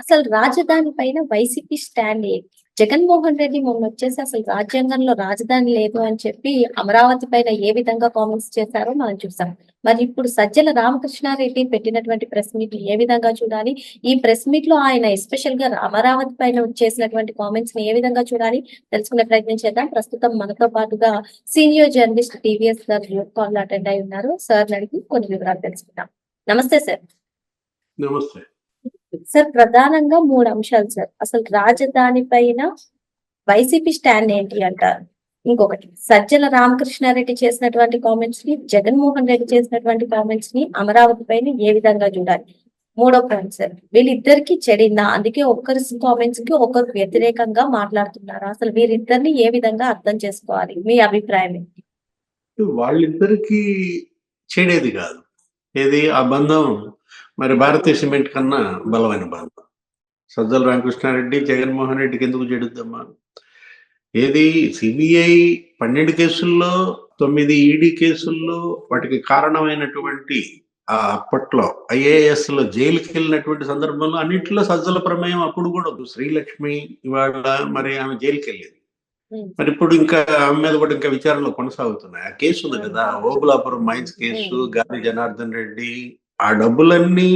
అసలు రాజధాని పైన వైసీపీ స్టాండ్ ఏంటి? జగన్మోహన్ రెడ్డి మొన్నొచ్చేసి అసలు రాజ్యాంగంలో రాజధాని లేదు అని చెప్పి అమరావతి పైన ఏ విధంగా కామెంట్స్ చేశారో మనం చూసాం. మరి ఇప్పుడు సజ్జల రామకృష్ణారెడ్డి పెట్టినటువంటి ప్రెస్ మీట్ ఏ విధంగా చూడాలి? ఈ ప్రెస్ మీట్‌లో ఆయన ఎస్పెషల్‌గా అమరావతి పైన చేసినటువంటి కామెంట్స్‌ని ఏ విధంగా చూడాలి? తెలుసుకునే ప్రయత్నం చేద్దాం. ప్రస్తుతం మనతో పాటుగా సీనియర్ జర్నలిస్ట్ టీవీఎస్ గారు జూమ్ కాల్‌లో అటెండ్ అయ్యి ఉన్నారు. సార్‌ని అడిగి కొన్ని వివరాలు తెలుసుకుందాం. నమస్తే సార్. నమస్తే. సార్ ప్రధానంగా 3 అంశాలు సార్. అసలు రాజధాని పైన వైసీపీ స్టాండ్ ఏంటి అంటారు? ఇంకొకటి సజ్జల రామకృష్ణారెడ్డి చేసినటువంటి కామెంట్స్‌ని, జగన్మోహన్ రెడ్డి చేసినటువంటి కామెంట్స్‌ని అమరావతి పైన ఏ విధంగా చూడాలి? మూడో పాయింట్ సార్. వీళ్ళిద్దరికీ చెడిందా? అందుకే ఒక్కరి కామెంట్స్‌కి ఒకరు వ్యతిరేకంగా మాట్లాడుతున్నారు. అసలు వీరిద్దరిని ఏ విధంగా అర్థం చేసుకోవాలి? మీ అభిప్రాయం ఏంటి? వాళ్ళిద్దరికీ చెడేది కాదు. ఏది ఆ బంధం మరి భారతీయ సిమెంట్ కన్నా బలమైన బంధం. సజ్జల రామకృష్ణారెడ్డి, జగన్మోహన్ రెడ్డికి ఎందుకు చెడుద్దమ్మా? ఏది సిబిఐ 12 కేసుల్లో 9 ఈడీ కేసుల్లో వాటికి కారణమైనటువంటి అప్పట్లో ఐఏఎస్‌లో జైలుకి వెళ్ళినటువంటి సందర్భంలో అన్నింటిలో సజ్జల ప్రమేయం అప్పుడు కూడా ఉంది. శ్రీలక్ష్మి ఇవాళ మరి ఆమె జైలుకెళ్ళింది. మరి ఇప్పుడు ఇంకా ఆమె మీద కూడా ఇంకా విచారణలు కొనసాగుతున్నాయి. ఆ కేసు ఉంది కదా, ఓబులాపురం మైన్స్ కేసు, గాలి జనార్దన్ రెడ్డి. ఆ డబ్బులన్నీ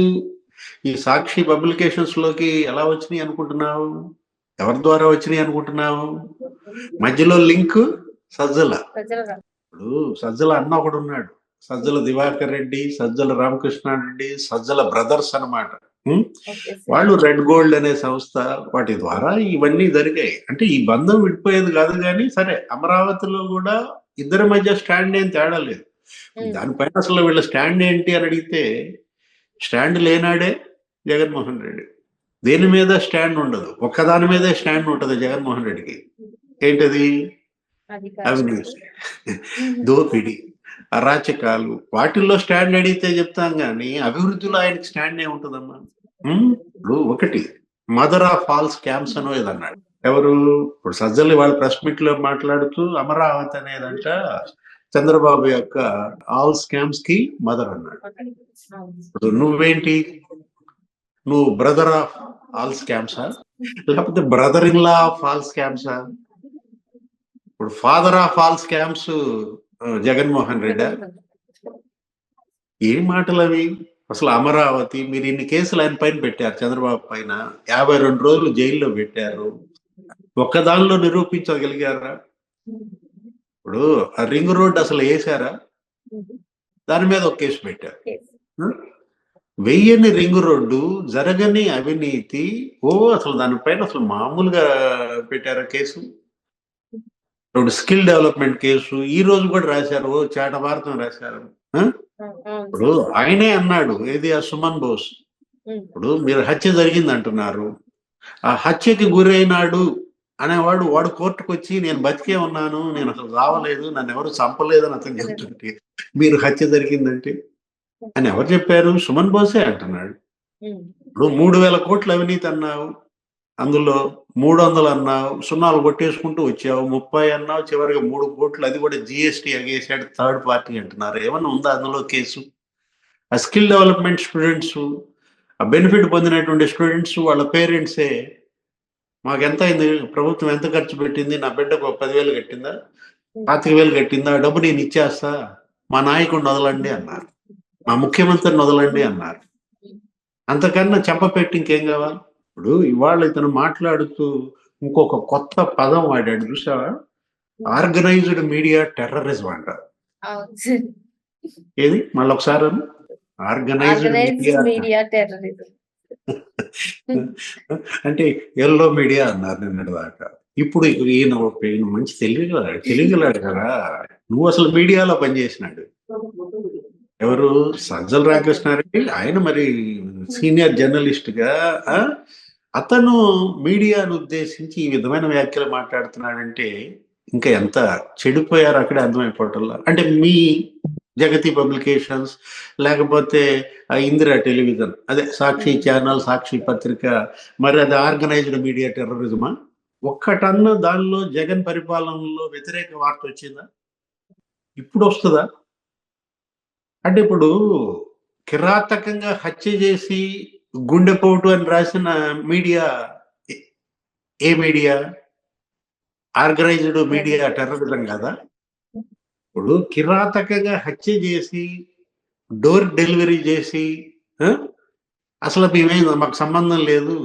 ఈ సాక్షి పబ్లికేషన్స్ లోకి ఎలా వచ్చినాయి అనుకుంటున్నావు? ఎవరి ద్వారా వచ్చినాయి అనుకుంటున్నావు? మధ్యలో లింక్ సజ్జల. ఇప్పుడు సజ్జల అన్న ఒకడు ఉన్నాడు, సజ్జల దివాకర్ రెడ్డి, సజ్జల రామకృష్ణారెడ్డి, సజ్జల బ్రదర్స్ అన్నమాట. వాళ్ళు రెడ్ గోల్డ్ అనే సంస్థ, వాటి ద్వారా ఇవన్నీ జరిగాయి. అంటే ఈ బంధం విడిపోయేది కాదు. కానీ సరే, అమరావతిలో కూడా ఇద్దరి మధ్య స్టాండ్ ఏం తేడా లేదు. దానిపైన అసలు వీళ్ళ స్టాండ్ ఏంటి అని అడిగితే, స్టాండ్ లేనాడే జగన్మోహన్ రెడ్డి. దేని మీద స్టాండ్ ఉండదు, ఒక్కదాని మీదే స్టాండ్ ఉంటది జగన్మోహన్ రెడ్డికి. ఏంటది? అవినీతి, దోపిడి, అరాచకాలు. వాటిల్లో స్టాండ్ అడిగితే చెప్తాం కానీ అభివృద్ధిలో ఆయనకి స్టాండ్ ఏముంటదమ్మా? ఇప్పుడు ఒకటి మదర్ ఆఫ్ ఆల్ స్కామ్స్ అనో ఏదన్నాడు. ఎవరు? ఇప్పుడు సజ్జలు వాళ్ళ ప్రెస్ మీట్ లో మాట్లాడుతూ అమరావతి అనేదంట చంద్రబాబు యొక్క ఆల్ స్కామ్స్ కి మదర్ అన్నాడు. ఇప్పుడు నువ్వేంటి? నువ్వు బ్రదర్ ఆఫ్ ఆల్ స్కామ్సా, లేకపోతే brother in law of all స్కామ్సా? ఇప్పుడు father of all scams Jaganmohan Reddy. ఏం మాటలు అవి? అసలు అమరావతి మీరు ఇన్ని కేసులు ఆయన పైన పెట్టారు, చంద్రబాబు పైన 52 రోజులు జైల్లో పెట్టారు. ఒక్కదానిలో నిరూపించగలిగారా? ఇప్పుడు ఆ రింగ్ రోడ్ అసలు వేసారా? దాని మీద ఒక కేసు పెట్టారు. వెయ్యని రింగ్ రోడ్డు, జరగని అవినీతి. అసలు దానిపైన అసలు మామూలుగా పెట్టారా కేసు? రెండు స్కిల్ డెవలప్మెంట్ కేసు ఈ రోజు కూడా రాశారు, చేటభారతం రాశారు. ఇప్పుడు ఆయనే అన్నాడు, ఏది ఆ సుమన్ బోస్. ఇప్పుడు మీరు హత్య జరిగింది అంటున్నారు, ఆ హత్యకి గురైనాడు అనేవాడు వాడు కోర్టుకు వచ్చి నేను బతికే ఉన్నాను, నేను అసలు రావలేదు, నన్ను ఎవరు చంపలేదు అని అతను చెప్తుంటే మీరు హత్య జరిగిందంటే అని ఎవరు చెప్పారు? సుమన్ బోసే అంటున్నాడు. ఇప్పుడు 3,000 కోట్ల అవినీతి అన్నావు, అందులో 300 అన్నావు, సున్నాలు కొట్టేసుకుంటూ వచ్చావు, 30 అన్నావు, చివరిగా 3 కోట్లు, అది కూడా జిఎస్టీ ఎగేసాడు, థర్డ్ పార్టీ అంటున్నారు. ఏమన్నా ఉందా అందులో కేసు? ఆ స్కిల్ డెవలప్మెంట్ స్టూడెంట్స్, ఆ బెనిఫిట్ పొందినటువంటి స్టూడెంట్స్ వాళ్ళ పేరెంట్సే మాకెంత అయింది, ప్రభుత్వం ఎంత ఖర్చు పెట్టింది, నా బిడ్డకు 10,000 కట్టిందా, 25,000 కట్టిందా, డబ్బు నేను ఇచ్చేస్తా, మా నాయకుడిని వదలండి అన్నారు, మా ముఖ్యమంత్రిని వదలండి అన్నారు. అంతకన్నా చెప్పపెట్టి ఇంకేం కావాలి? ఇప్పుడు ఇవాళ ఇతను మాట్లాడుతూ ఇంకొక కొత్త పదం వాడాడు, చూసావా? ఆర్గనైజ్డ్ మీడియా టెర్రరిజం అంట. ఏది మళ్ళొకసారి? ఆర్గనైజ్డ్ మీడియా టెర్రరిజం అంటే ఎల్లో మీడియా అన్నారు నిన్నటి దాకా. ఇప్పుడు ఈయన మంచి తెలియగలాడు కదా. నువ్వు అసలు మీడియాలో పనిచేసినాడు. ఎవరు? సజ్జల రామకృష్ణారెడ్డి. ఆయన మరి సీనియర్ జర్నలిస్ట్ గా అతను మీడియాను ఉద్దేశించి ఈ విధమైన వ్యాఖ్యలు మాట్లాడుతున్నాడంటే ఇంకా ఎంత చెడిపోయారు అక్కడే అర్థమైపోవటంలా. అంటే మీ జగతి పబ్లికేషన్స్, లేకపోతే ఇందిరా టెలివిజన్, అదే సాక్షి ఛానల్, సాక్షి పత్రిక, మరి అది ఆర్గనైజ్డ్ మీడియా టెర్రరిజమా? ఒక్కటన్నా దానిలో జగన్ పరిపాలనలో వ్యతిరేక వార్త వచ్చిందా? ఇప్పుడు వస్తుందా? అంటే ఇప్పుడు కిరాతకంగా హత్య చేసి గుండెపోటు అని రాసిన మీడియా ఏ మీడియా? ఆర్గనైజ్డ్ మీడియా టెర్రరిజం కదా? ఇప్పుడు కిరాతకంగా హత్య చేసి డోర్ డెలివరీ చేసి అసలు మాకు సంబంధం లేదు,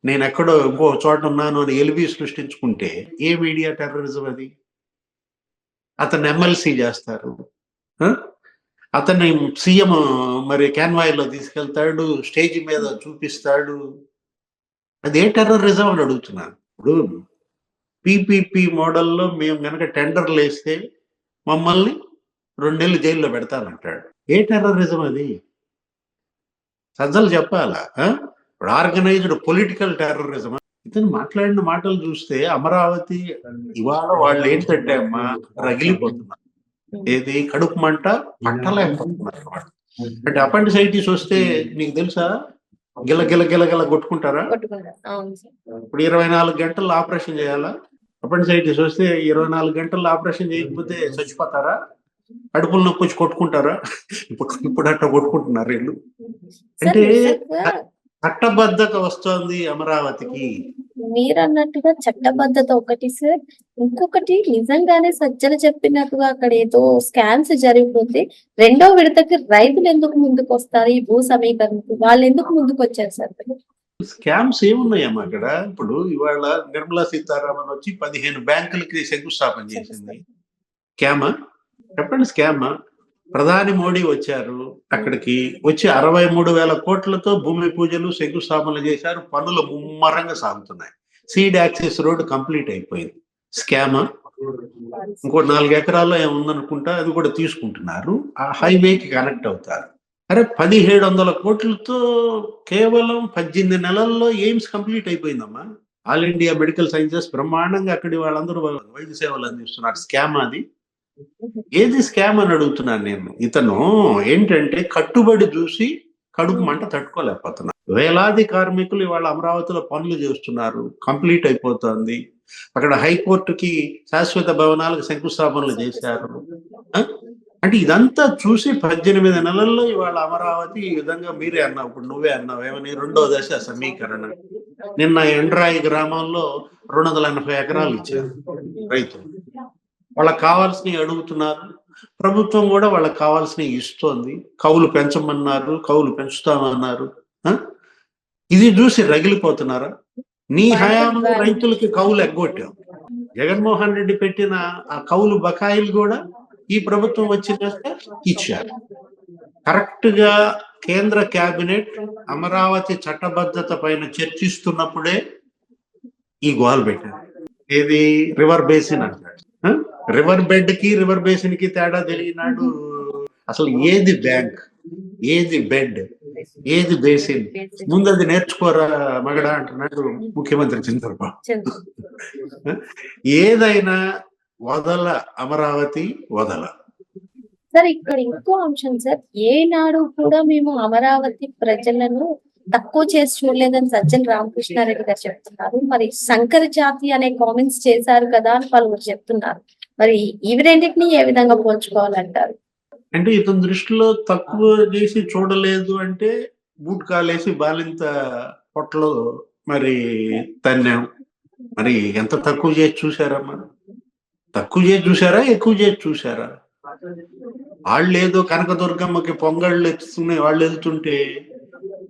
నేను ఎక్కడో ఇంకో చోట ఉన్నాను అని ఎలిబి సృష్టించుకుంటే ఏ మీడియా టెర్రరిజం అది? అతన్ని ఎమ్మెల్సీ చేస్తారు, అతన్ని సీఎం మరి కాన్వాయ్లో తీసుకెళ్తాడు, స్టేజ్ మీద చూపిస్తాడు. అదే టెర్రరిజం అని అడుగుతున్నాను. ఇప్పుడు పీపీపీ మోడల్లో మేము గనక టెండర్లు వేస్తే మమ్మల్ని 2 నెలలు జైల్లో పెడతానంటాడు. ఏ టెర్రరిజం అది? సజ్జలు చెప్పాలా? ఇప్పుడు ఆర్గనైజ్డ్ పొలిటికల్ టెర్రరిజం. ఇతను మాట్లాడిన మాటలు చూస్తే అమరావతి ఇవాళ వాళ్ళు ఏంటంటే అమ్మా రగిలిపోతున్నారు. ఏది కడుపు మంట పట్టలేకపోతున్నారు వాళ్ళు. అంటే అపెండిసైటిస్ వస్తే నీకు తెలుసా గిల గిల గిల గిల కొట్టుకుంటారా? ఇప్పుడు 24 గంటల్లో ఆపరేషన్ చేయాలా? అపెండిసైటిస్ వస్తే 24 గంటల్లో ఆపరేషన్ చేయకపోతే చచ్చిపోతారా? కడుపులు నొప్పి వచ్చి కొట్టుకుంటారా? ఇప్పుడు అట్లా కొట్టుకుంటున్నారు వీళ్ళు. అంటే చట్టబద్ధత వస్తోంది అమరావతికి. మీరన్నట్టుగా చట్టబద్ధత ఒకటి సార్, ఇంకొకటి నిజంగానే సజ్జలు చెప్పినట్టుగా అక్కడ ఏదో స్కామ్స్ జరిగిపోతే రెండో విడతకి రైతులు ఎందుకు ముందుకు వస్తారు? ఈ భూ సమీకరణకు వాళ్ళు ఎందుకు ముందుకు వచ్చారు సార్? స్కామ్స్ ఏమున్నాయమ్మా అక్కడ? ఇప్పుడు ఇవాళ నిర్మలా సీతారామన్ వచ్చి 15 బ్యాంకులకి శంకుస్థాపన చేసింది. స్కామా? చెప్పండి, స్కామా? ప్రధాని మోడీ వచ్చారు, అక్కడికి వచ్చి 63,000 కోట్లతో భూమి పూజలు శంకుస్థాపనలు చేశారు. పనులు ముమ్మరంగా సాగుతున్నాయి. సీడ్ యాక్సెస్ రోడ్ కంప్లీట్ అయిపోయింది. స్కామా? ఇంకో 4 ఎకరాల్లో ఏముందనుకుంటా, అది కూడా తీసుకుంటున్నారు. ఆ హైవేకి కనెక్ట్ అవుతారు. అరే 1700 కోట్లతో కేవలం 18 నెలల్లో ఎయిమ్స్ కంప్లీట్ అయిపోయిందమ్మా. ఆల్ ఇండియా మెడికల్ సైన్సెస్ బ్రహ్మాండంగా అక్కడి వాళ్ళందరూ వైద్య సేవలు అందిస్తున్నారు. స్కామ్ అది? ఏది స్కామ్ అని అడుగుతున్నాను నేను. ఇతను ఏంటంటే కట్టుబడి చూసి కడుపు మంట తట్టుకోలేకపోతున్నారు. వేలాది కార్మికులు ఇవాళ అమరావతిలో పనులు చేస్తున్నారు, కంప్లీట్ అయిపోతుంది. అక్కడ హైకోర్టుకి శాశ్వత భవనాలకు శంకుస్థాపనలు చేశారు. అంటే ఇదంతా చూసి 18 నెలల్లో ఇవాళ అమరావతి ఈ విధంగా మీరే అన్నావు, ఇప్పుడు నువ్వే అన్నావు ఏమని, 2వ దశ సమీకరణ. నిన్న ఎండ్రాయి గ్రామంలో 280 ఎకరాలు ఇచ్చారు రైతులు. వాళ్ళకి కావాల్సినవి అడుగుతున్నారు, ప్రభుత్వం కూడా వాళ్ళకి కావాల్సినవి ఇస్తోంది. కౌలు పెంచమన్నారు, కౌలు పెంచుతామన్నారు. ఇది చూసి రగిలిపోతున్నారా? నీ హయాంలో రైతులకి కౌలు ఎగ్గొట్టావు. జగన్మోహన్ రెడ్డి పెట్టిన ఆ కౌలు బకాయిలు కూడా ఈ ప్రభుత్వం వచ్చినాక ఇచ్చారు. కరెక్ట్ గా కేంద్ర కేబినెట్ అమరావతి చట్టబద్ధత పైన చర్చిస్తున్నప్పుడే ఈ గోల్ పెట్టారు. ఏది రివర్ బేసిన్ అంటాడు. రివర్ బెడ్ కి రివర్ బేసిన్ కి తేడా తెలియనాడు. అసలు ఏది బ్యాంక్, ఏది బెడ్, ఏది బేసిన్, ముందు అది నేర్చుకోరా మగడా అంటున్నాడు ముఖ్యమంత్రి చంద్రబాబు. ఏదైనా వదల అమరావతి వదల. సార్ ఇక్కడ ఇంకో అంశం సార్, ఏనాడు కూడా మేము అమరావతి ప్రజలను తక్కువ చేసి చూడలేదని సజ్జల రామకృష్ణారెడ్డి గారు చెప్తున్నారు. మరి శంకర జాతి అనే కామెంట్స్ చేశారు కదా అని పలువురు చెప్తున్నారు. మరి ఇవి రెండింటిని ఏ విధంగా పోల్చుకోవాలంటారు? అంటే ఇతని దృష్టిలో తక్కువ చేసి చూడలేదు అంటే బూట్ కాలేసి బాలింత పొట్టలో మరి తన్నాం. మరి ఎంత తక్కువ చేసి చూసారమ్మా? తక్కువ చేసి చూసారా, ఎక్కువ చేసి చూసారా? వాళ్ళు ఏదో కనకదుర్గమ్మకి పొంగళ్ళు ఎత్తుకునే వాళ్ళు వెళ్తుంటే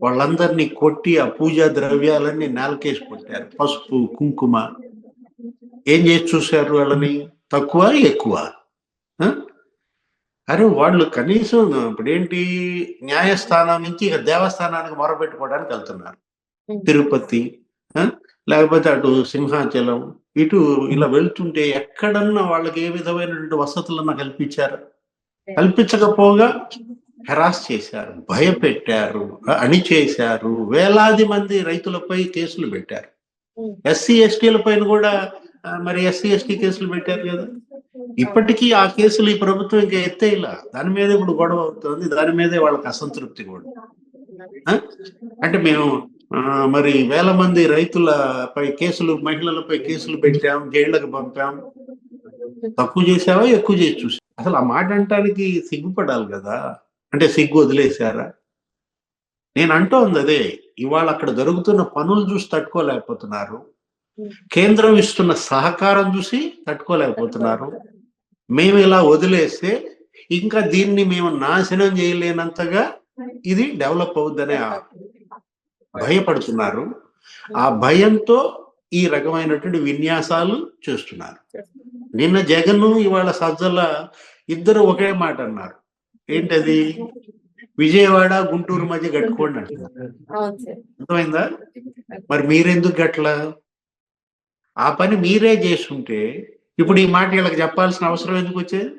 వాళ్ళందరినీ కొట్టి ఆ పూజా ద్రవ్యాలన్నీ నేలకేసి కొట్టారు. పసుపు కుంకుమ ఏం చేసి చూశారు వాళ్ళని? తక్కువ ఎక్కువ? అరే వాళ్ళు కనీసం ఇప్పుడేంటి న్యాయస్థానం నుంచి ఇక దేవస్థానానికి మొరపెట్టుకోవడానికి వెళ్తున్నారు. తిరుపతి లేకపోతే అటు సింహాచలం ఇటు ఇలా వెళ్తుంటే ఎక్కడన్నా వాళ్ళకి ఏ విధమైనటువంటి వసతులన్నా కల్పించారు? కల్పించకపోగా హెరాస్ చేశారు, భయపెట్టారు, అణిచేశారు. వేలాది మంది రైతులపై కేసులు పెట్టారు. ఎస్సీ ఎస్టీల పైన కూడా మరి ఎస్సీ ఎస్టీ కేసులు పెట్టారు కదా. ఇప్పటికీ ఆ కేసులు ఈ ప్రభుత్వం ఇంకా ఎత్తేలా, దాని మీద ఇప్పుడు గొడవ అవుతుంది, దాని మీదే వాళ్ళకి అసంతృప్తి కూడా. అంటే మేము మరి వేల మంది రైతులపై కేసులు, మహిళలపై కేసులు పెట్టాం, జైళ్లకు పంపాం. తక్కువ చేసావా, ఎక్కువ చేసి చూసా? అసలు ఆ మాట అంటానికి సిగ్గుపడాలి కదా. అంటే సిగ్గు వదిలేశారా? నేను అంటోంది అదే, ఇవాళ అక్కడ జరుగుతున్న పనులు చూసి తట్టుకోలేకపోతున్నారు. కేంద్రం ఇస్తున్న సహకారం చూసి తట్టుకోలేకపోతున్నారు. మేము ఇలా వదిలేస్తే ఇంకా దీన్ని మేము నాశనం చేయలేనంతగా ఇది డెవలప్ అవుద్దనే భయపడుతున్నారు. ఆ భయంతో ఈ రకమైనటువంటి విన్యాసాలు చేస్తున్నారు. నిన్న జగన్ ఇవాళ సజ్జల ఇద్దరు ఒకే మాట అన్నారు. ఏంటది? విజయవాడ గుంటూరు మధ్య కట్టుకోండి అంటున్నారు. అర్థమైందా? మరి మీరెందుకు గట్లా? ఆ పని మీరే చేస్తుంటే ఇప్పుడు ఈ మాట వీళ్ళకి చెప్పాల్సిన అవసరం ఎందుకు వచ్చేది?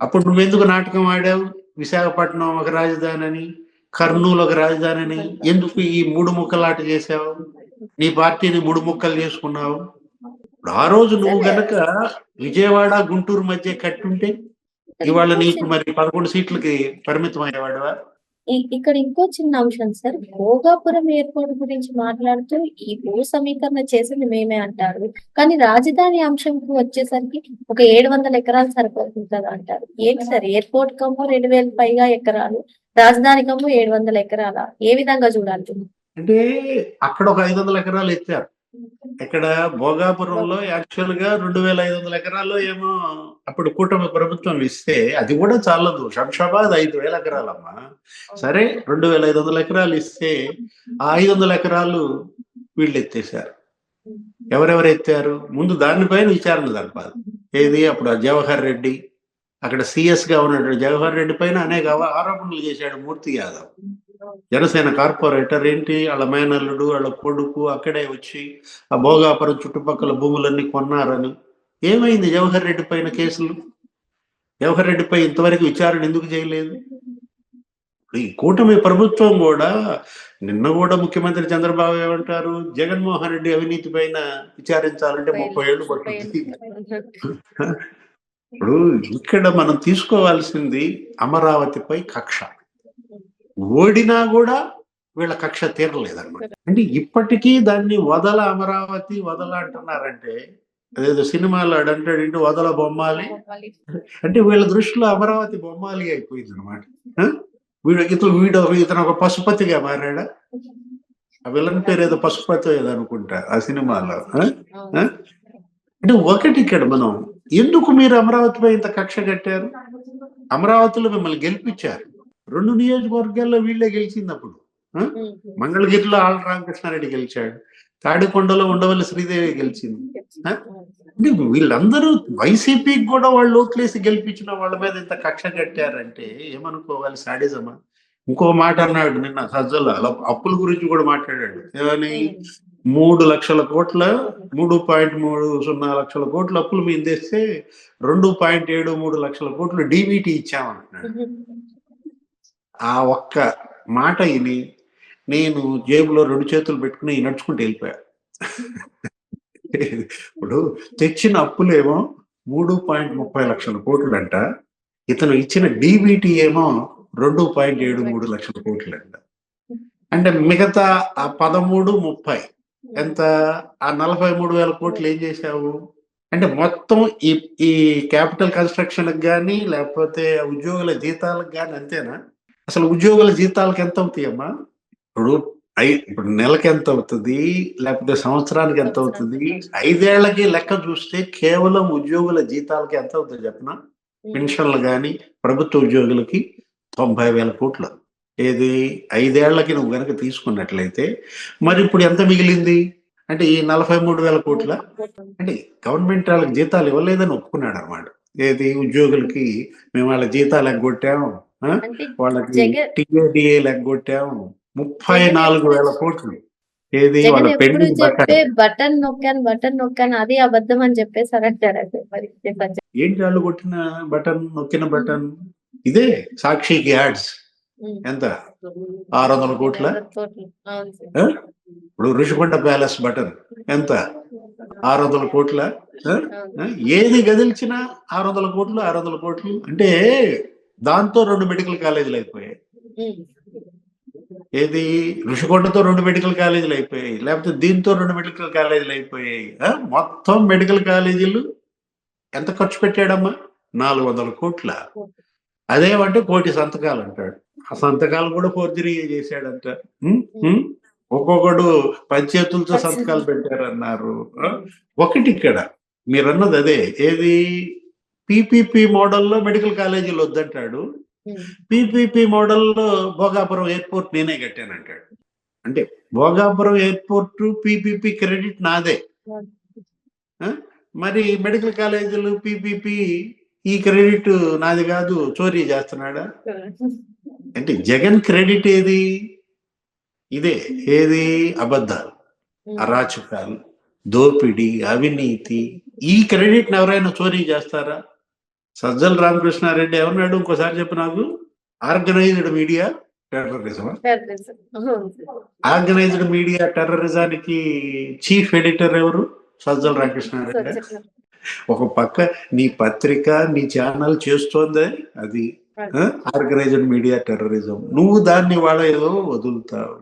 అప్పుడు నువ్వెందుకు నాటకం ఆడావు? విశాఖపట్నం ఒక రాజధాని అని, కర్నూలు ఒక రాజధాని అని ఎందుకు ఈ 3 ముక్కలాట చేసావు? నీ పార్టీని 3 ముక్కలు చేసుకున్నావు. ఇప్పుడు ఆ రోజు నువ్వు గనక విజయవాడ గుంటూరు మధ్య కట్టుంటే ఇవాళ నీకు మరి 11 సీట్లకి పరిమితం అయ్యేవాడివా? ఇక్కడ ఇంకో చిన్న అంశం సార్. భోగాపురం ఎయిర్‌పోర్ట్ గురించి మాట్లాడుతూ ఈ భూ సమీకరణ చేసింది మేమే అంటారు. కానీ రాజధాని అంశంకి వచ్చేసరికి ఒక 700 ఎకరాలు సరిపోతుంది కదా అంటారు. ఏంటి సార్ ఎయిర్‌పోర్ట్ కమ్ము 2000 పైగా ఎకరాలు, రాజధాని కమ్ము 700 ఎకరాలా? ఏ విధంగా చూడాలి? అంటే అక్కడ ఒక 500 ఎకరాలు ఎత్తారు. ఇక్కడ భోగాపురంలో యాక్చువల్‌గా 2500 ఎకరాల్లో ఏమో అప్పుడు కూటమి ప్రభుత్వం ఇస్తే అది కూడా చాలదు. శంషాబాద్ 5000 ఎకరాలమ్మా. సరే 2500 ఎకరాలు ఇస్తే ఆ 500 ఎకరాలు వీళ్ళు ఎత్తేసారు. ఎవరెవరు ఎత్తారు? ముందు దానిపైన విచారణ జరపాలి. ఏది అప్పుడు ఆ జవహర్ రెడ్డి అక్కడ సీఎస్‌గా ఉన్నటువంటి జవహర్ రెడ్డి పైన అనేక ఆరోపణలు చేశాడు మూర్తి యాదవ్. జనసేన కార్పొరేటర్ ఏంటి వాళ్ళ మేనల్లుడు వాళ్ళ కొడుకు అక్కడే వచ్చి ఆ భోగాపురం చుట్టుపక్కల భూములన్నీ కొన్నారని. ఏమైంది జవహర్ రెడ్డి పైన కేసులు? జవహర్ రెడ్డిపై ఇంతవరకు విచారణ ఎందుకు చేయలేదు? ఈ కూటమి ప్రభుత్వం కూడా నిన్న కూడా ముఖ్యమంత్రి చంద్రబాబు ఏమంటారు? జగన్మోహన్ రెడ్డి అవినీతి పైన విచారించాలంటే 30 ఏళ్ళు పడుతుంది. ఇప్పుడు ఇక్కడ మనం తీసుకోవాల్సింది అమరావతిపై కక్ష. ఓడినా కూడా వీళ్ళ కక్ష తీరలేదన్నమాట. అంటే ఇప్పటికీ దాన్ని వదల అమరావతి వదల అంటున్నారంటే అదేదో సినిమాలో అంటాడు వదల బొమ్మాలి అంటే వీళ్ళ దృష్టిలో అమరావతి బొమ్మాలి అయిపోయింది అనమాట. ఇతను ఒక పశుపతిగా మారాడా? ఆ విలన్ పేరు ఏదో పశుపతి ఏదో అనుకుంటా ఆ సినిమాలో. అంటే ఒకటి ఇక్కడ మనం ఎందుకు మీరు అమరావతిపై ఇంత కక్ష కట్టారు? అమరావతిలో మిమ్మల్ని గెలిపించారు. 2 నియోజకవర్గాల్లో వీళ్ళే గెలిచిందప్పుడు. మంగళగిరిలో ఆళ్ళ రామకృష్ణారెడ్డి గెలిచాడు. తాడికొండలో ఉండవల్లి శ్రీదేవి గెలిచింది. అంటే వీళ్ళందరూ వైసీపీకి కూడా వాళ్ళు ఓట్లేసి గెలిపించిన వాళ్ళ మీద ఇంత కక్ష కట్టారంటే ఏమనుకోవాలి? సాడిజమా? ఇంకో మాట అన్నాడు నిన్న సజ్జల అప్పుల గురించి కూడా మాట్లాడాడు. ఏమని 3 లక్షల కోట్ల 3.30 లక్షల కోట్ల అప్పులు మీద తెస్తే 2.73 లక్షల కోట్లు డీబీటీ ఇచ్చామంటున్నాడు. ఆ ఒక్క మాట ఇని నేను జేబులో 2 చేతులు పెట్టుకుని నడుచుకుంటూ వెళ్ళిపోయా. ఇప్పుడు తెచ్చిన అప్పులేమో 3.30 లక్షల కోట్లంట. ఇతను ఇచ్చిన డీబీటీ ఏమో 2.73 లక్షల కోట్లంట. అంటే మిగతా ఆ 13, 30 ఎంత? ఆ 43,000 కోట్లు ఏం చేశావు? అంటే మొత్తం ఈ క్యాపిటల్ కన్స్ట్రక్షన్ కానీ లేకపోతే ఉద్యోగుల జీతాలకు కానీ అంతేనా? అసలు ఉద్యోగుల జీతాలకు ఎంత అవుతాయమ్మా? ఇప్పుడు నెలకి ఎంత అవుతుంది? లేకపోతే సంవత్సరానికి ఎంత అవుతుంది? 5 ఏళ్లకి లెక్క చూస్తే కేవలం ఉద్యోగుల జీతాలకి ఎంత అవుతుంది చెప్పనా? పెన్షన్లు కానీ ప్రభుత్వ ఉద్యోగులకి 90,000 కోట్లు. ఏది 5 ఏళ్లకి నువ్వు గనక తీసుకున్నట్లయితే మరి ఇప్పుడు ఎంత మిగిలింది? అంటే ఈ 43,000 కోట్ల. అంటే గవర్నమెంట్ వాళ్ళకి జీతాలు ఇవ్వలేదని ఒప్పుకున్నాడు అనమాట. ఏది ఉద్యోగులకి మేము వాళ్ళ జీతాలు ఎగ్గొట్టాము, వాళ్ళకి టీఏడిఏ ఎగ్గొట్టాము, 34,000 కోట్లు. ఏది వాళ్ళ పెండింగ్ బటన్ నొక్కాను అది అబద్ధం అని చెప్పేసారంటారు. ఏంటి వాళ్ళు కొట్టిన బటన్ నొక్కిన బటన్? ఇదే సాక్షికి యాడ్స్ ఎంత? 600 కోట్ల. ఇప్పుడు ఋషికొండ ప్యాలెస్ బటన్ ఎంత? 600 కోట్ల. ఏది గదిల్చినా 600 కోట్లు 600 కోట్లు. అంటే దాంతో 2 మెడికల్ కాలేజీలు అయిపోయాయి. ఏది ఋషికొండతో 2 మెడికల్ కాలేజీలు అయిపోయాయి, లేకపోతే దీంతో 2 మెడికల్ కాలేజీలు అయిపోయాయి. మొత్తం మెడికల్ కాలేజీలు ఎంత ఖర్చు పెట్టాడమ్మా? 400 కోట్ల. అదేమంటే 1,00,00,000 సంతకాలు అంటాడు. ఆ సంతకాలు కూడా ఫోర్జరీ చేశాడంట. ఉం? ఉం? ఒక్కొక్కడు పంచేతులతో సంతకాలు పెట్టారన్నారు. ఒకటి ఇక్కడ మీరన్నది అదే, ఏది పీపీపీ మోడల్లో మెడికల్ కాలేజీలు వద్దంటాడు, పీపీపీ మోడల్లో భోగాపురం ఎయిర్పోర్ట్ నేనే కట్టానంటాడు. అంటే భోగాపురం ఎయిర్పోర్ట్ పీపీపీ క్రెడిట్ నాదే, ఆ? మరి మెడికల్ కాలేజీలు పీపీపీ ఈ క్రెడిట్ నాది కాదు, చోరీ చేస్తున్నాడా? అంటే జగన్ క్రెడిట్ ఏది? ఇదే, ఏది? అబద్ధాలు, అరాచకాలు, దోపిడీ, అవినీతి. ఈ క్రెడిట్ ఎవరైనా చోరీ చేస్తారా? సజ్జల రామకృష్ణారెడ్డి ఏమన్నాడు ఇంకోసారి చెప్పు నాకు? Organized media terrorism. Organized media టెర్రరిజానికి చీఫ్ ఎడిటర్ ఎవరు? సజ్జల రామకృష్ణారెడ్డి. ఒక పక్క నీ పత్రిక, నీ ఛానల్ చేస్తోందే అది ఆర్గనైజ్డ్ మీడియా టెర్రరిజం. నువ్వు దాన్ని వాళ్ళ ఏదో వదులుతావు.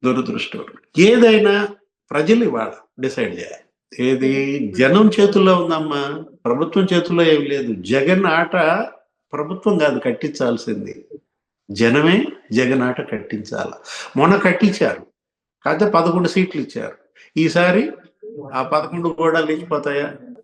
దురదృష్టం. ఏదైనా ప్రజలు ఇవాళ డిసైడ్ చేయాలి. ఏది జనం చేతుల్లో ఉందమ్మా, ప్రభుత్వం చేతుల్లో ఏం లేదు. జగన్ ఆట ప్రభుత్వం కాదు కట్టించాల్సింది, జనమే జగన్ ఆట కట్టించాల. మొన్న కట్టించారు, కాకపోతే 11 సీట్లు ఇచ్చారు. ఈసారి ఆ 11 కూడా లేచిపోతాయా?